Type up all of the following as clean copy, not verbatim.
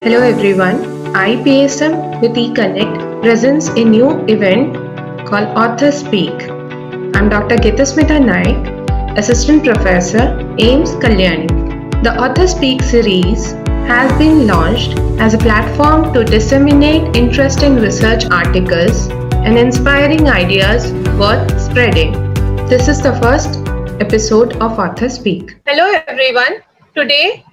Hello everyone, IAPSM with eConnect presents a new event called Author Speak. I'm Dr. Gitasmita Naik, Assistant Professor, AIMS Kalyani. The Author Speak series has been launched as a platform to disseminate interesting research articles and inspiring ideas worth spreading. This is the first episode of Author Speak. Hello everyone, today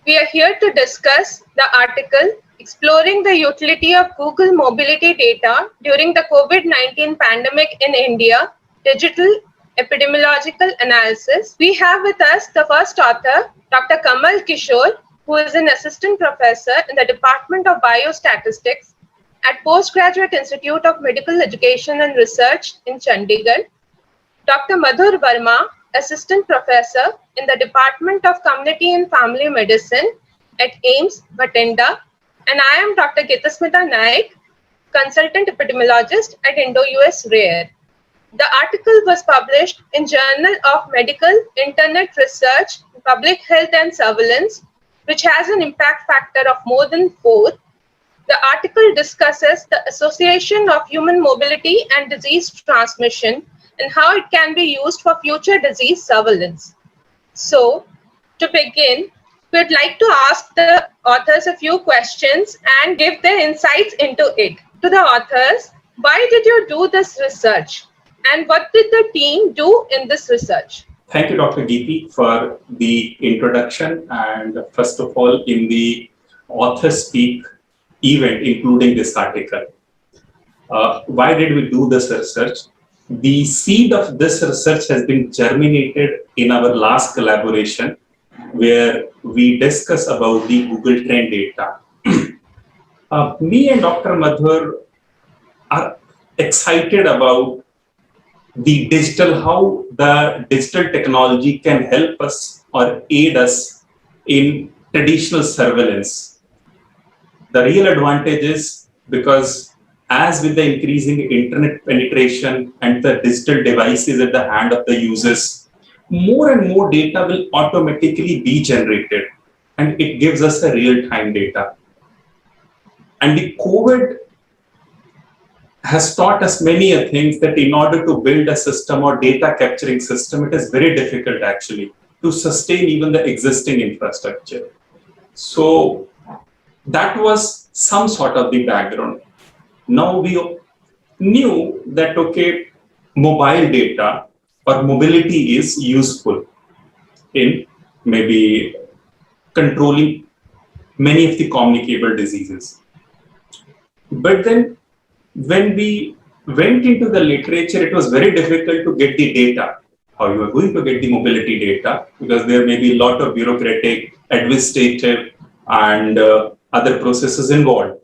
we are here to discuss the article Exploring the Utility of Google Mobility Data During the COVID-19 Pandemic in India, Digital Epidemiological Analysis. We have with us the first author, Dr. Kamal Kishore, who is an assistant professor in the Department of Biostatistics at Postgraduate Institute of Medical Education and Research in Chandigarh. Dr. Madhur Verma, Assistant Professor in the Department of Community and Family Medicine at AIMS, Bhatinda, and I am Dr. Gitasmita Naik, Consultant Epidemiologist at Indo-US Rare. The article was published in Journal of Medical Internet Research, Public Health and Surveillance, which has an impact factor of more than 4. The article discusses the association of human mobility and disease transmission and how it can be used for future disease surveillance. So, to begin, we'd like to ask the authors a few questions and give their insights into it. To the authors, why did you do this research? And what did the team do in this research? Thank you, Dr. Geeti, for the introduction. And first of all, in the Author Speak event, including this article. Why did we do this research? The seed of this research has been germinated in our last collaboration, where we discuss about the Google Trend data. Me and Dr. Madhur are excited about how the digital technology can help us or aid us in traditional surveillance. The real advantage is because as with the increasing internet penetration and the digital devices at the hand of the users, more and more data will automatically be generated, and it gives us a real-time data. And the COVID has taught us many things that in order to build a system or data capturing system, it is very difficult actually to sustain even the existing infrastructure. So that was some sort of the background. Now we knew that, mobile data or mobility is useful in maybe controlling many of the communicable diseases. But then when we went into the literature, it was very difficult to get the data. How you are going to get the mobility data, because there may be a lot of bureaucratic, administrative, and other processes involved.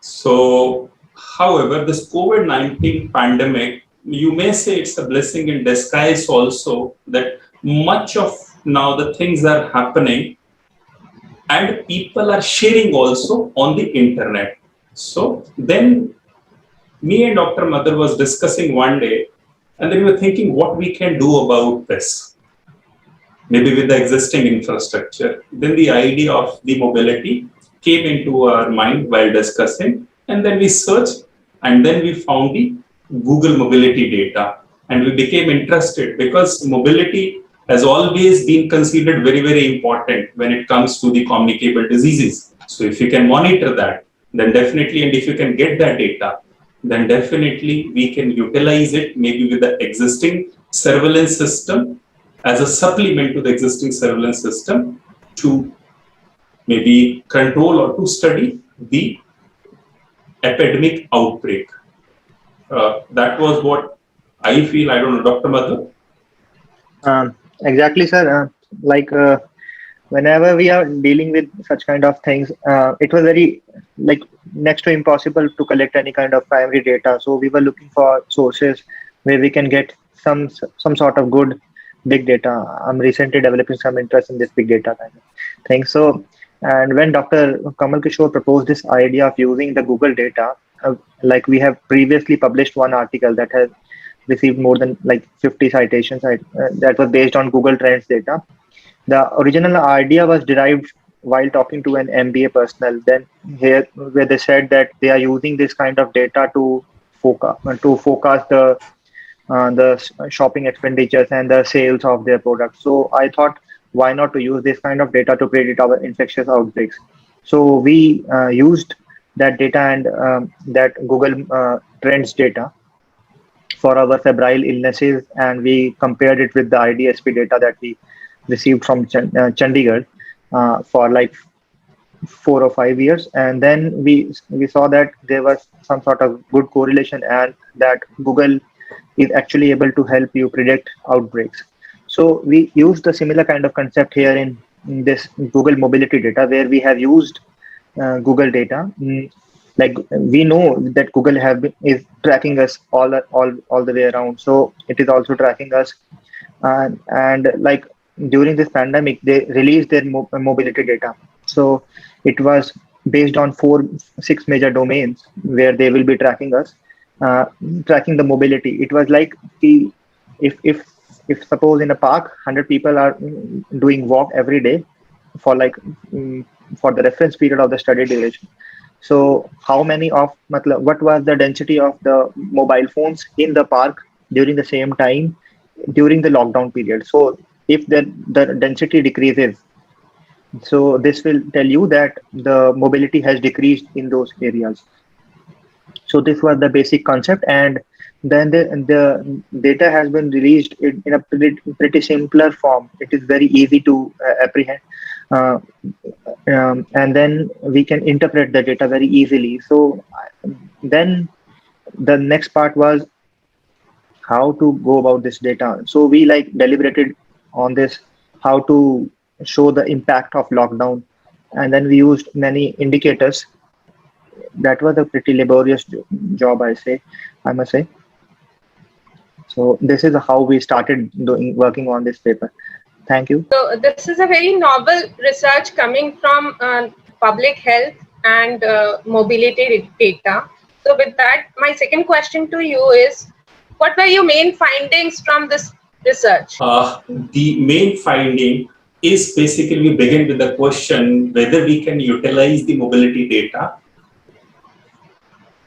So, however, this COVID-19 pandemic, you may say it's a blessing in disguise also, that much of now the things are happening and people are sharing also on the internet. So then me and Dr. Madhur was discussing one day, and then we were thinking what we can do about this, maybe with the existing infrastructure. Then the idea of the mobility came into our mind while discussing, and then we searched, and then we found the Google mobility data, and we became interested because mobility has always been considered very, very important when it comes to the communicable diseases. So if you can monitor that, then definitely, and if you can get that data, then definitely we can utilize it maybe with the existing surveillance system as a supplement to the existing surveillance system to maybe control or to study the epidemic outbreak. That was what I feel. I don't know, Dr. Madhur? Exactly, sir. Whenever we are dealing with such kind of things, it was very next to impossible to collect any kind of primary data. So we were looking for sources where we can get some sort of good big data. I'm recently developing some interest in this big data kind of thing. So, and when Dr. Kamal Kishore proposed this idea of using the Google data, we have previously published one article that has received more than 50 citations that was based on Google Trends data. The original idea was derived while talking to an MBA personnel, then here where they said that they are using this kind of data to forecast the shopping expenditures and the sales of their products. So I thought, why not to use this kind of data to predict our infectious outbreaks? So we used that data and that Google Trends data for our febrile illnesses, and we compared it with the IDSP data that we received from Chandigarh for like 4 or 5 years, and then we saw that there was some sort of good correlation, and that Google is actually able to help you predict outbreaks. So we used the similar kind of concept here in this Google mobility data, where we have used Google data. Like we know that Google is tracking us all the way around, so it is also tracking us. And like during this pandemic, they released their mobility data. So it was based on 6 major domains where they will be tracking us, tracking the mobility. It was like if suppose in a park 100 people are doing walk every day for like for the reference period of the study duration. So how many of what was the density of the mobile phones in the park during the same time during the lockdown period? So if the density decreases, so this will tell you that the mobility has decreased in those areas. So this was the basic concept, and then the data has been released in a pretty simpler form. It is very easy to apprehend, uh, and then we can interpret the data very easily. So then the next part was how to go about this data. So we like deliberated on this, how to show the impact of lockdown, and then we used many indicators. That was a pretty laborious job, I must say. So this is how we started working on this paper. Thank you. So this is a very novel research coming from public health and mobility data. So with that, my second question to you is, what were your main findings from this research? The main finding is basically we begin with the question whether we can utilize the mobility data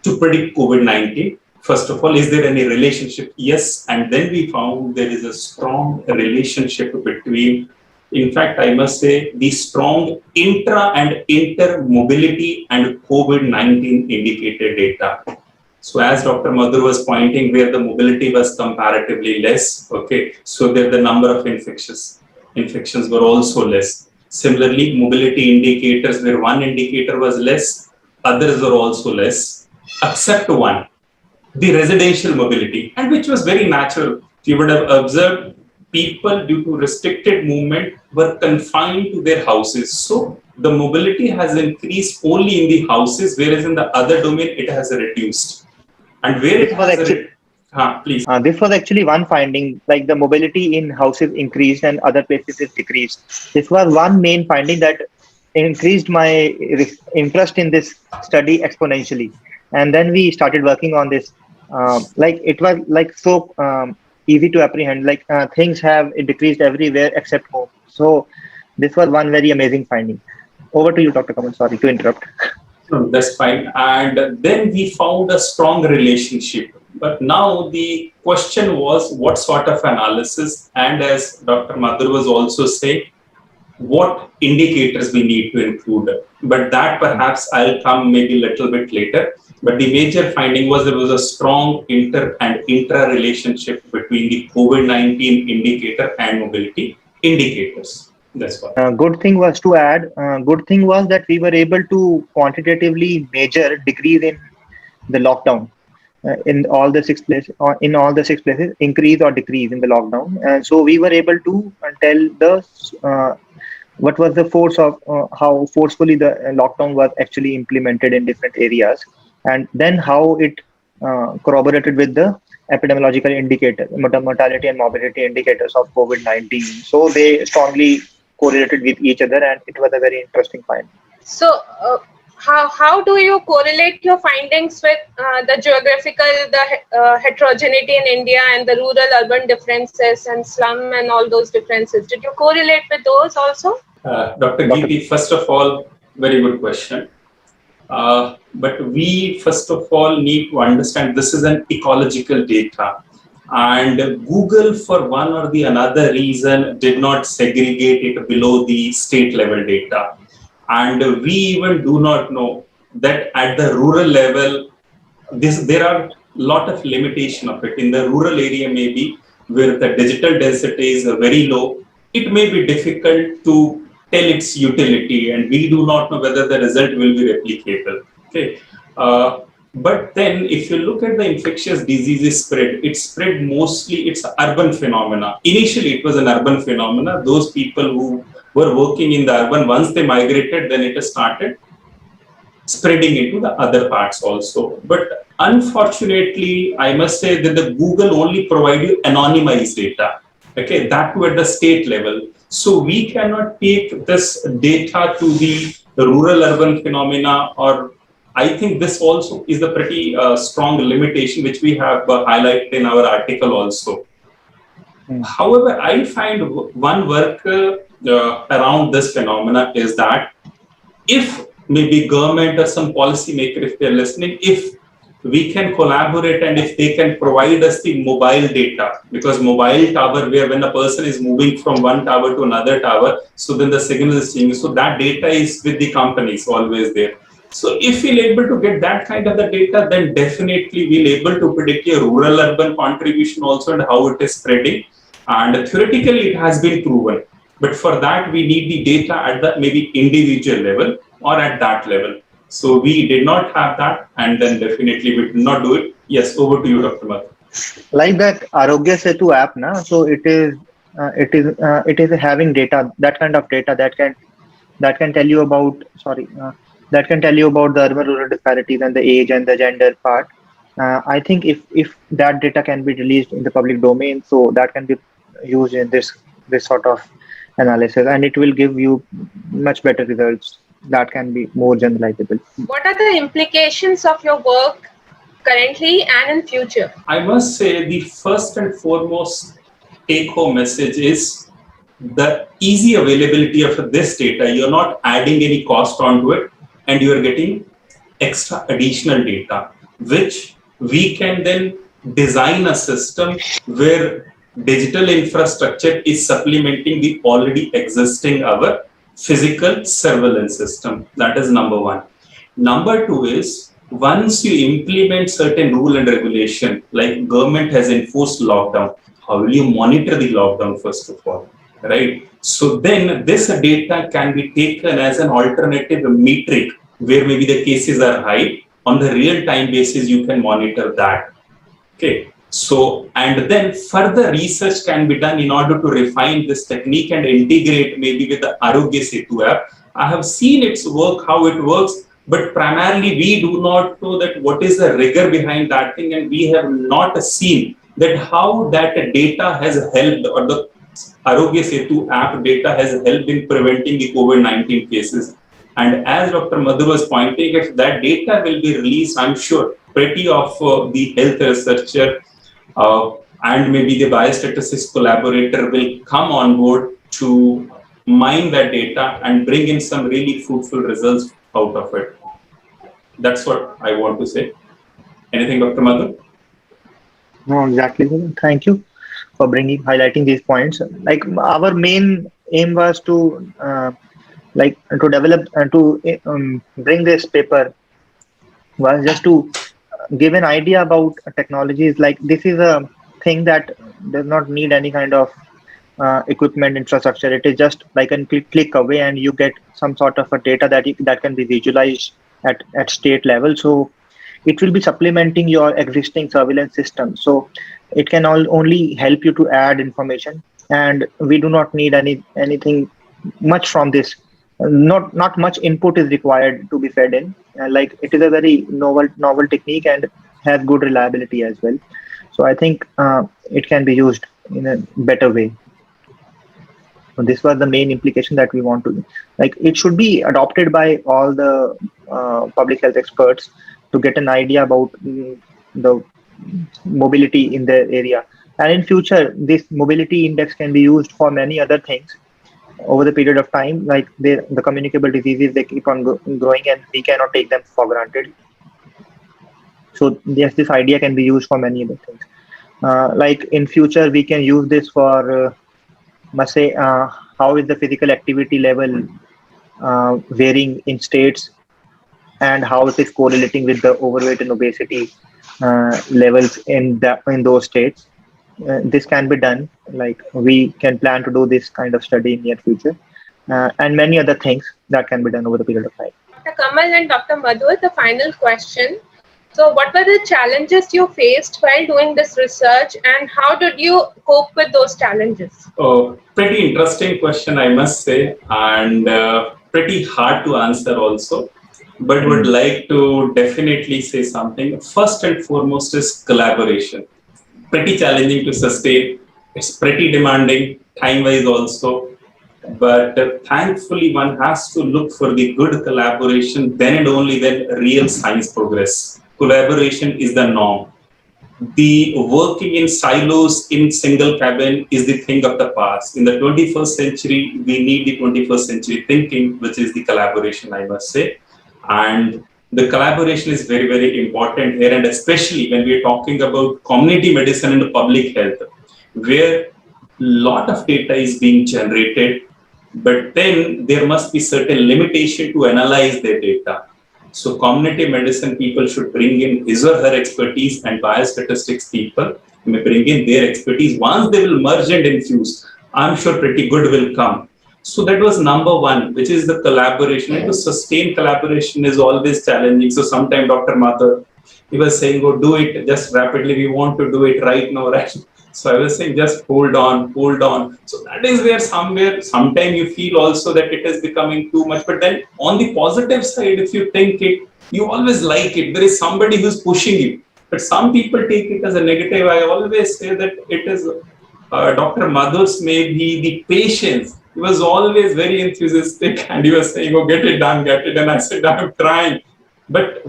to predict COVID-19. First of all, is there any relationship? Yes. And then we found there is a strong relationship between, in fact, I must say, the strong intra and inter mobility and COVID-19 indicator data. So as Dr. Madhur was pointing, where the mobility was comparatively less, okay, so there the number of infections were also less. Similarly, mobility indicators, where one indicator was less, others were also less, except one, the residential mobility, and which was very natural. You would have observed people due to restricted movement were confined to their houses. So the mobility has increased only in the houses, whereas in the other domain it has reduced. And where it has please. This was actually one finding, like the mobility in houses increased and other places it decreased. This was one main finding that increased my interest in this study exponentially. And then we started working on this. Like it was like so easy to apprehend, like things have decreased everywhere except home. So this was one very amazing finding. Over to you, Dr. Kamal. Sorry to interrupt. No, that's fine. And then we found a strong relationship. But now the question was what sort of analysis, and as Dr. Madhur was also saying, what indicators we need to include. But that perhaps I'll come maybe a little bit later. But the major finding was there was a strong inter and intra relationship between the COVID-19 indicator and mobility indicators. That's what. Good thing was to add. Good thing was that we were able to quantitatively measure decrease in the lockdown in all the 6 places. Increase or decrease in the lockdown. And so we were able to tell the what was the force of how forcefully the lockdown was actually implemented in different areas, and then how it corroborated with the epidemiological indicator, mortality and morbidity indicators of COVID-19. So they strongly correlated with each other, and it was a very interesting find. So how do you correlate your findings with the geographical, heterogeneity in India and the rural-urban differences and slum and all those differences? Did you correlate with those also? Dr. Dr. Geeti, first of all, very good question. But we first of all need to understand this is an ecological data, and Google for one or the another reason did not segregate it below the state level data, and we even do not know that at the rural level there are lot of limitation of it in the rural area, maybe where the digital density is very low. It may be difficult to tell its utility, and we do not know whether the result will be replicable. Okay. But then if you look at the infectious diseases spread, it spread mostly, it's urban phenomena. Initially, it was an urban phenomena. Those people who were working in the urban, once they migrated, then it started spreading into the other parts also. But unfortunately, I must say that the Google only provide you anonymized data. Okay, that too at the state level. So we cannot take this data to the rural urban phenomena, or I think this also is a pretty strong limitation which we have highlighted in our article also. However, I find one work around this phenomena is that if maybe government or some policymaker, if they're listening, if we can collaborate and if they can provide us the mobile data, because mobile tower, where when a person is moving from one tower to another tower, so then the signal is changing. So that data is with the companies always there. So if we're able to get that kind of the data, then definitely we'll able to predict a rural urban contribution also and how it is spreading. And theoretically, it has been proven. But for that, we need the data at the maybe individual level or at that level. So we did not have that, and then definitely we did not do it. Yes, over to you, Dr. Math. Like that Arogya Setu app, na? So it is having data, that kind of data that can tell you about that can tell you about the urban rural disparities and the age and the gender part. I think if that data can be released in the public domain, so that can be used in this sort of analysis, and it will give you much better results that can be more generalizable. What are the implications of your work currently and in future? I must say the first and foremost take-home message is the easy availability of this data. You're not adding any cost onto it, and you're getting extra additional data, which we can then design a system where digital infrastructure is supplementing the already existing our physical surveillance system. That is number one. Number two is once you implement certain rule and regulation, like government has enforced lockdown, how will you monitor the lockdown first of all, right? So then this data can be taken as an alternative metric where maybe the cases are high. On the real-time basis, you can monitor that. Okay. So, and then further research can be done in order to refine this technique and integrate maybe with the Arogya Setu app. I have seen its work, how it works, but primarily we do not know that what is the rigor behind that thing, and we have not seen that how that data has helped, or the Arogya Setu app data has helped in preventing the COVID-19 cases. And as Dr. Madhu was pointing, if that data will be released, I'm sure pretty of the health researcher and maybe the biostatistician collaborator will come on board to mine that data and bring in some really fruitful results out of it. That's what I want to say. Anything, Dr. Madhu? No, exactly. Thank you for highlighting these points. Like our main aim was to to develop and to bring this paper was just to give an idea about technologies. Like this is a thing that does not need any kind of equipment infrastructure. It is just like a click away, and you get some sort of a data that can be visualized at state level. So it will be supplementing your existing surveillance system. So it can only help you to add information, and we do not need anything much from this. Not much input is required to be fed in. Like it is a very novel technique and has good reliability as well. So I think it can be used in a better way. So this was the main implication that we want to, like, it should be adopted by all the public health experts to get an idea about the mobility in their area. And in future, this mobility index can be used for many other things. over the period of time, like the communicable diseases, they keep on growing, and we cannot take them for granted. So yes, this idea can be used for many other things. Like in future, we can use this for, must say, how is the physical activity level varying in states, and how it is correlating with the overweight and obesity levels in those states. This can be done. Like we can plan to do this kind of study in near future, and many other things that can be done over the period of time. Dr. Kamal and Dr. Madhur, the final question. So, what were the challenges you faced while doing this research, and how did you cope with those challenges? Oh, pretty interesting question, I must say, and pretty hard to answer also. But would like to definitely say something. First and foremost is collaboration. Pretty challenging to sustain. It's pretty demanding, time-wise also. But thankfully, one has to look for the good collaboration. Then and only then real science progress. Collaboration is the norm. The working in silos in single cabin is the thing of the past. In the 21st century, we need the 21st century thinking, which is the collaboration, I must say. And the collaboration is very, very important here. And especially when we're talking about community medicine and public health, where a lot of data is being generated, but then there must be certain limitation to analyze their data. So community medicine people should bring in his or her expertise, and biostatistics people may bring in their expertise. Once they will merge and infuse, I'm sure pretty good will come. So that was number one, which is the collaboration. And to sustain collaboration is always challenging. So sometime Dr. Mathur, he was saying, "Oh, do it just rapidly. We want to do it right now, right?" So I was saying, just hold on, hold on. So that is where sometime you feel also that it is becoming too much. But then on the positive side, if you think it, you always like it. There is somebody who's pushing you. But some people take it as a negative. I always say that it is Dr. Madhur's maybe the patience. He was always very enthusiastic and he was saying, "Oh, get it done, get it done." I said, "I'm trying." But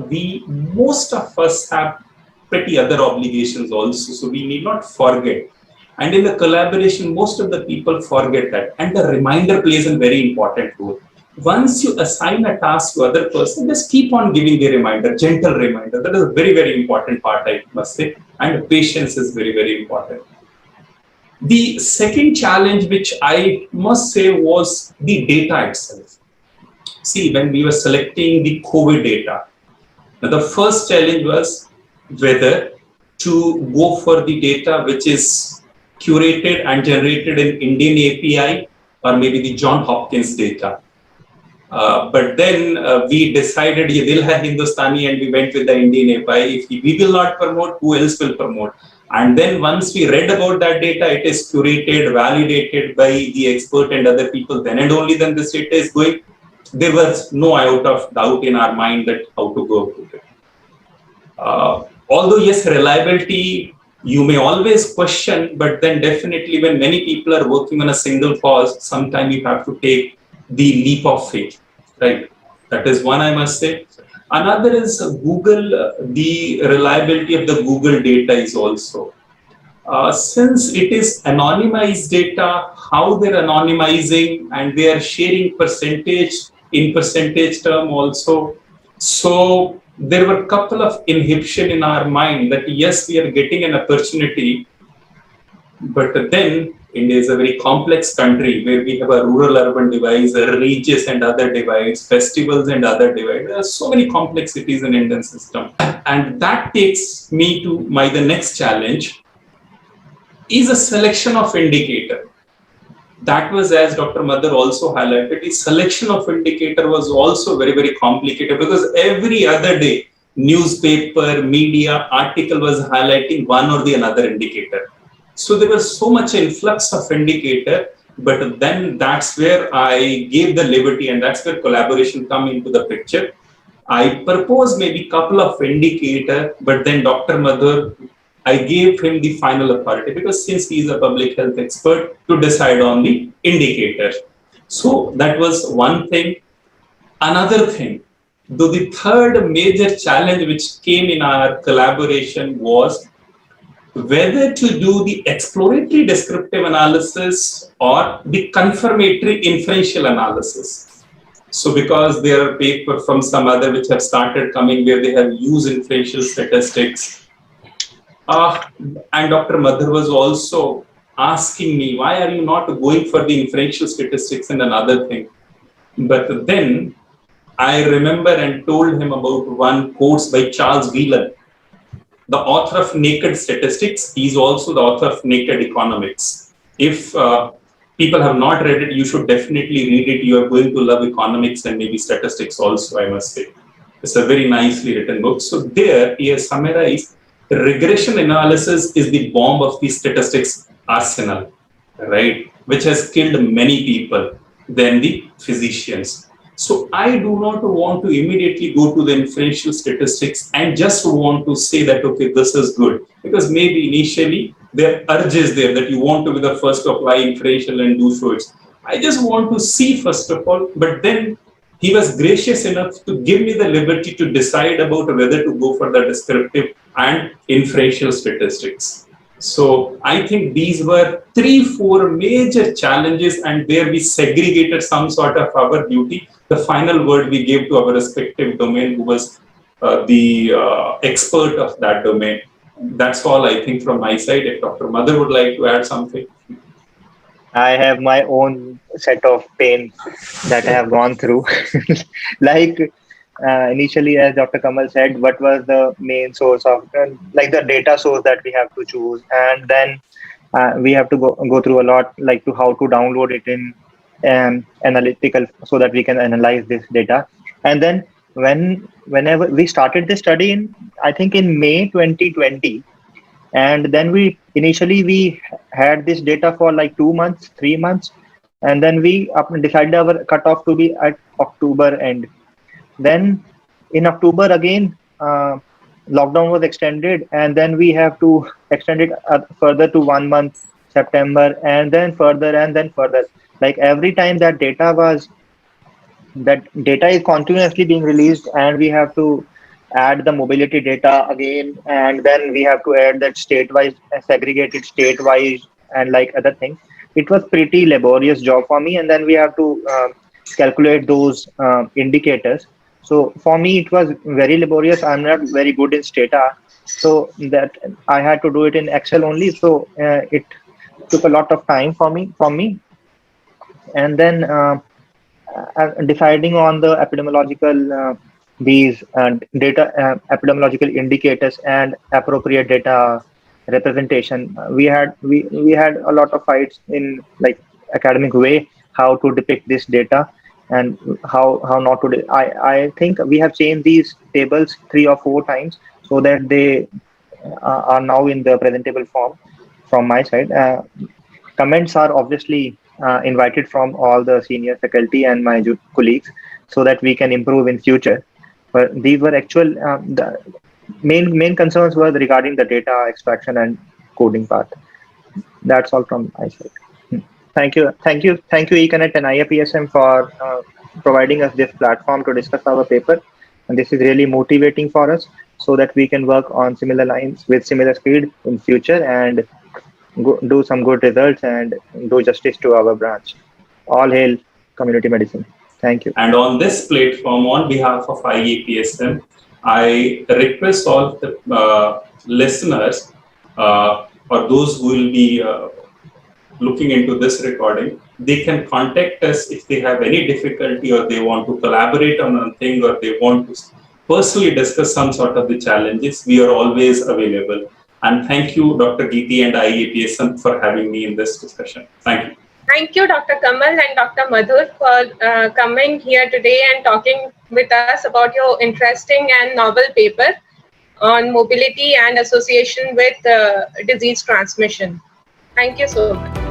most of us have pretty other obligations also, so we need not forget. And in the collaboration, most of the people forget that, and the reminder plays a very important role. Once you assign a task to other person, just keep on giving the reminder, gentle reminder. That is a very, very important part, I must say, and patience is very, very important. The second challenge, which I must say, was the data itself. See, when we were selecting the COVID data, the first challenge was whether to go for the data which is curated and generated in Indian API or maybe the John Hopkins data. But then we decided Dil Hai Hindustani and we went with the Indian API. If we will not promote, who else will promote? And then once we read about that data, it is curated, validated by the expert and other people. Then and only then this data is going. There was no iota of doubt in our mind that how to go about it. Although yes, reliability you may always question, but then definitely when many people are working on a single cause, sometimes you have to take the leap of faith, right? That is one I must say. Another is Google, the reliability of the Google data is also. Since it is anonymized data, how they're anonymizing and they are sharing percentage in percentage term also. So there were a couple of inhibition in our mind that yes, we are getting an opportunity, but then India is a very complex country where we have a rural-urban divide, religious and other divides, festivals and other divides. There are so many complexities in Indian system, and that takes me to the next challenge is a selection of indicator. That was, as Dr. Madhur also highlighted, the selection of indicator was also very, very complicated because every other day, newspaper, media, article was highlighting one or the another indicator. So there was so much influx of indicator, but then that's where I gave the liberty and that's where collaboration come into the picture. I proposed maybe a couple of indicator, but then Dr. Madhur, I gave him the final authority because since he is a public health expert to decide on the indicator. So that was one thing. Another thing, though the third major challenge which came in our collaboration was whether to do the exploratory descriptive analysis or the confirmatory inferential analysis. So because there are papers from some other which have started coming where they have used inferential statistics. And Dr. Madhur was also asking me, why are you not going for the inferential statistics and another thing? But then I remember and told him about one course by Charles Whelan, the author of Naked Statistics. He's also the author of Naked Economics. If people have not read it, you should definitely read it. You are going to love economics and maybe statistics also, I must say. It's a very nicely written book. So there he has summarized regression analysis is the bomb of the statistics arsenal, right? Which has killed many people than the physicians. So I do not want to immediately go to the inferential statistics and just want to say that, okay, this is good. Because maybe initially there are urges there that you want to be the first to apply inferential and do so. I just want to see first of all, but then he was gracious enough to give me the liberty to decide about whether to go for the descriptive and inferential statistics. So I think these were 3-4 major challenges, and where we segregated some sort of our duty. The final word we gave to our respective domain, who was the expert of that domain. That's all I think from my side. If Dr. Madhur would like to add something. I have my own set of pain that I have gone through. Like initially, as Dr. Kamal said, what was the main source of like the data source that we have to choose, and then we have to go through a lot, like to how to download it in analytical so that we can analyze this data. And then whenever we started this study in, I think in May 2020, and then we had this data for like 2 months, 3 months, and then we decided our cutoff to be at October end. Then in October again, lockdown was extended, and then we have to extend it further to 1 month, September, and then further. Like every time that data is continuously being released, and we have to add the mobility data again, and then we have to add that state-wise, segregated state-wise, and like other things. It was pretty laborious job for me, and then we have to calculate those indicators. So for me, it was very laborious. I'm not very good in Stata, so that I had to do it in Excel only. So it took a lot of time from me, and then deciding on the epidemiological these data epidemiological indicators and appropriate data representation. We had a lot of fights in like academic way, how to depict this data and how not to. I think we have changed these tables 3 or 4 times so that they are now in the presentable form from my side. Comments are obviously invited from all the senior faculty and my colleagues so that we can improve in future. But these were actual the main concerns were regarding the data extraction and coding part. That's all from my side. Thank you, eConnect and IAPSM for providing us this platform to discuss our paper. And this is really motivating for us so that we can work on similar lines with similar speed in future and do some good results and do justice to our branch. All hail community medicine. Thank you. And on this platform, on behalf of IAPSM, I request all the listeners or those who will be looking into this recording, they can contact us if they have any difficulty or they want to collaborate on a thing or they want to personally discuss some sort of the challenges. We are always available. And thank you, Dr. Geeti and IAPSM for having me in this discussion. Thank you. Thank you, Dr. Kamal and Dr. Madhur, for coming here today and talking with us about your interesting and novel paper on mobility and association with disease transmission. Thank you so much.